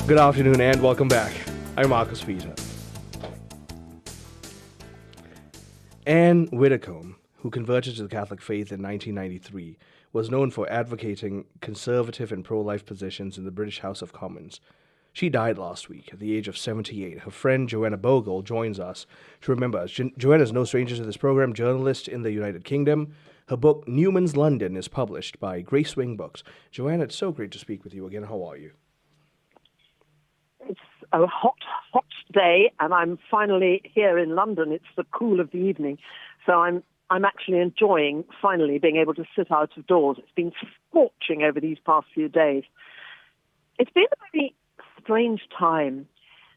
Good afternoon and welcome back. I'm Marcus Peter. Anne Widdecombe, who converted to the Catholic faith in 1993, was known for advocating conservative and pro-life positions in the British House of Commons. She died last week at the age of 78. Her friend Joanna Bogle joins us to remember us. Joanna is no stranger to this program, journalist in the United Kingdom. Her book, Newman's London, is published by Gracewing Books. Joanna, it's so great to speak with you again. How are you? It's a hot day, and I'm finally here in London. It's the cool of the evening, so I'm actually enjoying finally being able to sit out of doors. It's been scorching over these past few days. It's been a very strange time.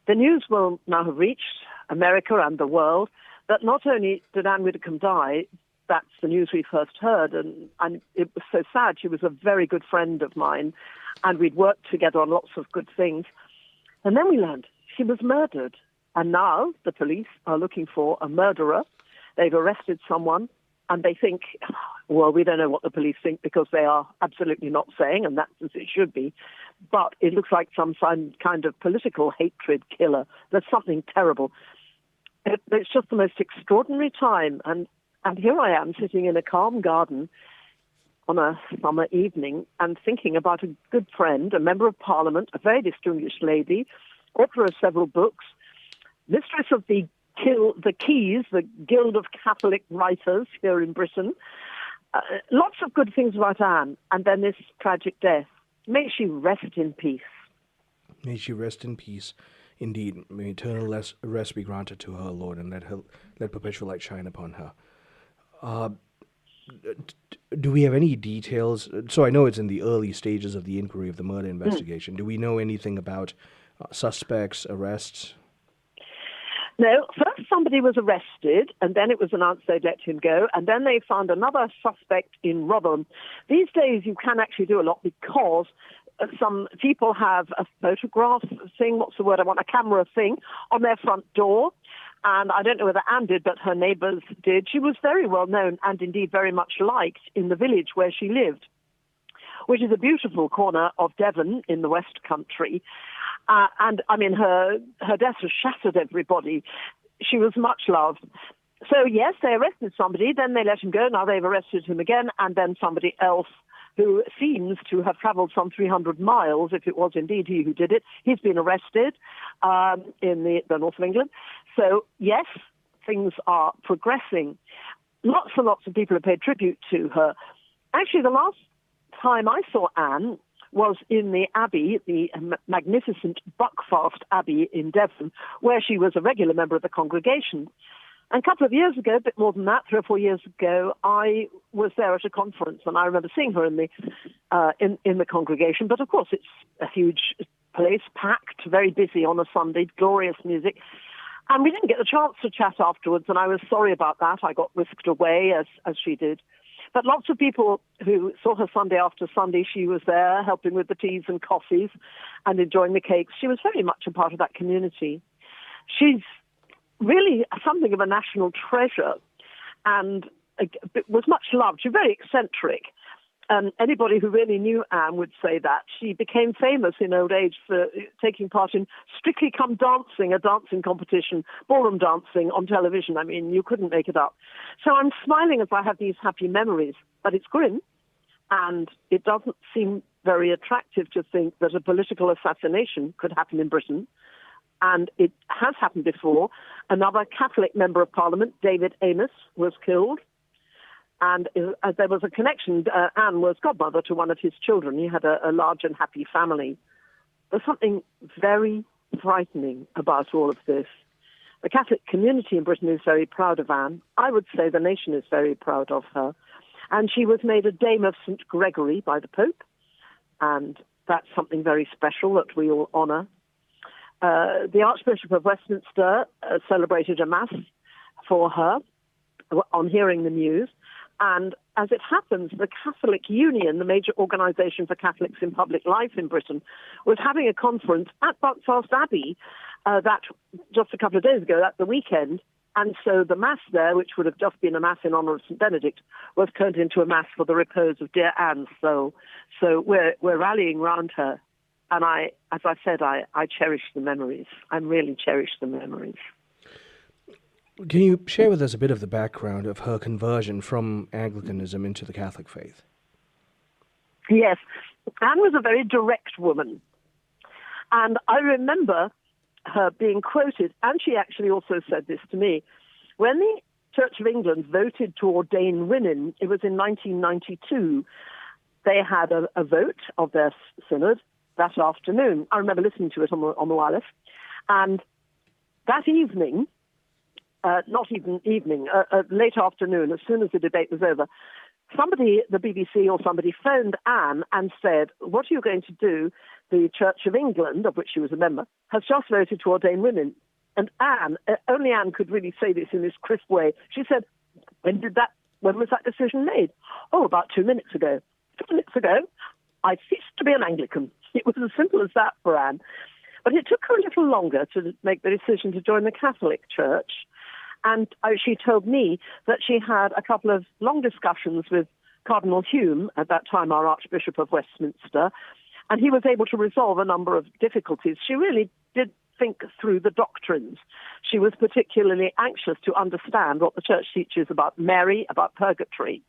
The news will now have reached America and the world that not only did Anne Widdecombe die, that's the news we first heard, and it was so sad. She was a very good friend of mine, and we'd worked together on lots of good things. And then we learned she was murdered. And now the police are looking for a murderer. They've arrested someone, and they think, well, we don't know what the police think because they are absolutely not saying, and that's as it should be. But it looks like some kind of political hatred killer. There's something terrible. It's just the most extraordinary time. And here I am sitting in a calm garden on a summer evening and thinking about a good friend, a member of Parliament, a very distinguished lady, author of several books, mistress of the Keys, the Guild of Catholic Writers here in Britain. Lots of good things about Anne, and then this tragic death. May she rest in peace. May she rest in peace, indeed. May eternal rest be granted to her, Lord, and let perpetual light shine upon her. Do we have any details? So I know it's in the early stages of the inquiry of the murder investigation. Do we know anything about suspects, arrests? No, first somebody was arrested, and then it was announced they'd let him go, and then they found another suspect in Rotherham. These days you can actually do a lot because some people have a photograph thing, a camera thing, on their front door. And I don't know whether Anne did, but her neighbours did. She was very well known and indeed very much liked in the village where she lived, which is a beautiful corner of Devon in the West Country. And I mean, her death has shattered everybody. She was much loved. So yes, they arrested somebody, then they let him go. Now they've arrested him again, and then somebody else who seems to have travelled some 300 miles, if it was indeed he who did it. He's been arrested in the north of England. So, yes, things are progressing. Lots and lots of people have paid tribute to her. Actually, the last time I saw Anne was in the Abbey, the magnificent Buckfast Abbey in Devon, where she was a regular member of the congregation. And a couple of years ago, a bit more than that, 3 or 4 years ago, I was there at a conference, and I remember seeing her in the congregation. But of course, it's a huge place, packed, very busy on a Sunday, glorious music. And we didn't get the chance to chat afterwards, and I was sorry about that. I got whisked away, as she did. But lots of people who saw her Sunday after Sunday, she was there helping with the teas and coffees and enjoying the cakes. She was very much a part of that community. She's really something of a national treasure and was much loved. She's very eccentric. Anybody who really knew Anne would say that. She became famous in old age for taking part in Strictly Come Dancing, a dancing competition, ballroom dancing on television. I mean, you couldn't make it up. So I'm smiling as I have these happy memories, but it's grim, and it doesn't seem very attractive to think that a political assassination could happen in Britain. And it has happened before. Another Catholic member of Parliament, David Amos, was killed. And there was a connection. Anne was godmother to one of his children. He had a large and happy family. There's something very frightening about all of this. The Catholic community in Britain is very proud of Anne. I would say the nation is very proud of her. And she was made a Dame of St. Gregory by the Pope. And that's something very special that we all honour. The Archbishop of Westminster celebrated a Mass for her on hearing the news. And as it happens, the Catholic Union, the major organisation for Catholics in public life in Britain, was having a conference at Buckfast Abbey that just a couple of days ago, at the weekend. And so the Mass there, which would have just been a Mass in honour of St. Benedict, was turned into a Mass for the repose of dear Anne's soul. So we're rallying round her. And as I said, I cherish the memories. I really cherish the memories. Can you share with us a bit of the background of her conversion from Anglicanism into the Catholic faith? Yes. Anne was a very direct woman. And I remember her being quoted, and she actually also said this to me, when the Church of England voted to ordain women, it was in 1992, they had a vote of their synod that afternoon. I remember listening to it on the wireless. And that evening, late afternoon, as soon as the debate was over, somebody, the BBC or somebody, phoned Anne and said, what are you going to do? The Church of England, of which she was a member, has just voted to ordain women. And Anne, only Anne could really say this in this crisp way. She said, when was that decision made? Oh, about 2 minutes ago. 2 minutes ago, I ceased to be an Anglican. It was as simple as that for Anne. But it took her a little longer to make the decision to join the Catholic Church. And she told me that she had a couple of long discussions with Cardinal Hume, at that time our Archbishop of Westminster, and he was able to resolve a number of difficulties. She really did think through the doctrines. She was particularly anxious to understand what the Church teaches about Mary, about purgatory.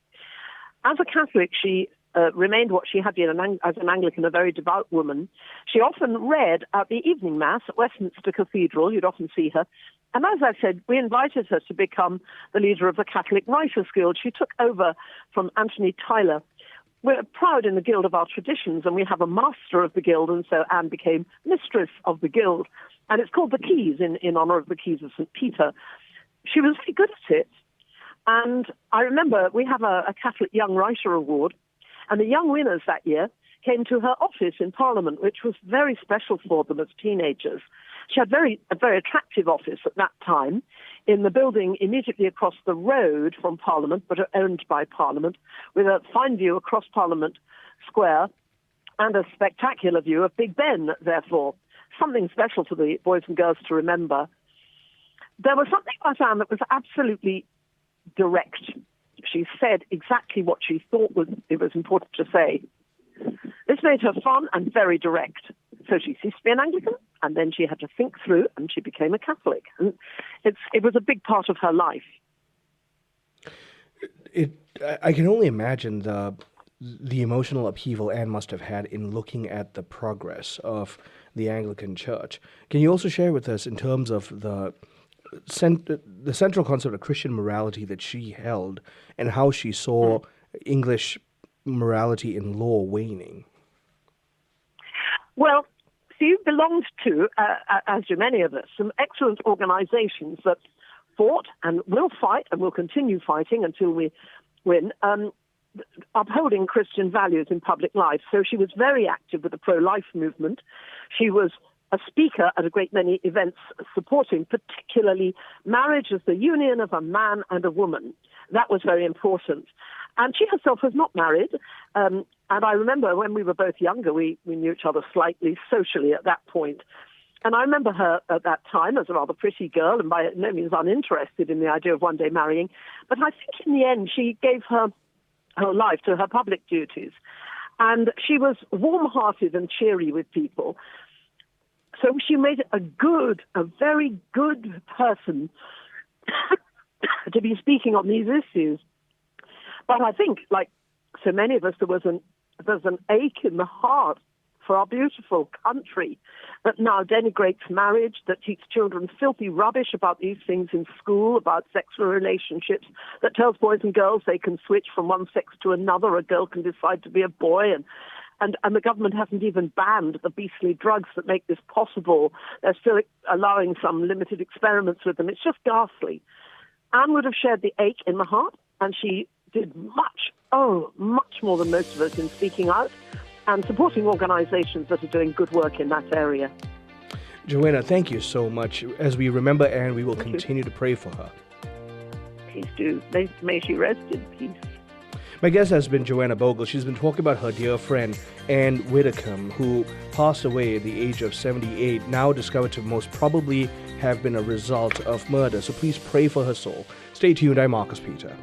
As a Catholic, she remained what she had been as an Anglican, a very devout woman. She often read at the evening Mass at Westminster Cathedral. You'd often see her. And as I said, we invited her to become the leader of the Catholic Writers Guild. She took over from Anthony Tyler. We're proud in the Guild of our traditions, and we have a master of the Guild, and so Anne became mistress of the Guild. And it's called the Keys in honor of the Keys of St. Peter. She was very good at it. And I remember we have a Catholic Young Writer Award, and the young winners that year came to her office in Parliament, which was very special for them as teenagers. She had a very attractive office at that time in the building immediately across the road from Parliament, but owned by Parliament, with a fine view across Parliament Square and a spectacular view of Big Ben, therefore. Something special for the boys and girls to remember. There was something about Anne that was absolutely direct. She said exactly what she thought it was important to say. This made her fun and very direct. So she ceased to be an Anglican, and then she had to think through, and she became a Catholic. And it was a big part of her life. I can only imagine the emotional upheaval Anne must have had in looking at the progress of the Anglican Church. Can you also share with us, in terms of the central concept of Christian morality that she held, and how she saw English morality in law waning? Well, she belonged to, as do many of us, some excellent organizations that fought and will fight and will continue fighting until we win, upholding Christian values in public life. So she was very active with the pro-life movement. She was a speaker at a great many events supporting particularly marriage as the union of a man and a woman. That was very important. And she herself was not married. And I remember when we were both younger, we knew each other slightly socially at that point. And I remember her at that time as a rather pretty girl and by no means uninterested in the idea of one day marrying. But I think in the end she gave her life to her public duties. And she was warm-hearted and cheery with people. So she made a very good person to be speaking on these issues. But I think, like so many of us, there's an ache in the heart for our beautiful country that now denigrates marriage, that teaches children filthy rubbish about these things in school, about sexual relationships, that tells boys and girls they can switch from one sex to another, a girl can decide to be a boy, and the government hasn't even banned the beastly drugs that make this possible. They're still allowing some limited experiments with them. It's just ghastly. Anne would have shared the ache in the heart, and she did much more than most of us in speaking out and supporting organizations that are doing good work in that area. Joanna, thank you so much. As we remember Anne, we will continue to pray for her. Please do. May she rest in peace. My guest has been Joanna Bogle. She's been talking about her dear friend, Anne Widdecombe, who passed away at the age of 78, now discovered to most probably have been a result of murder. So please pray for her soul. Stay tuned. I'm Marcus Peter.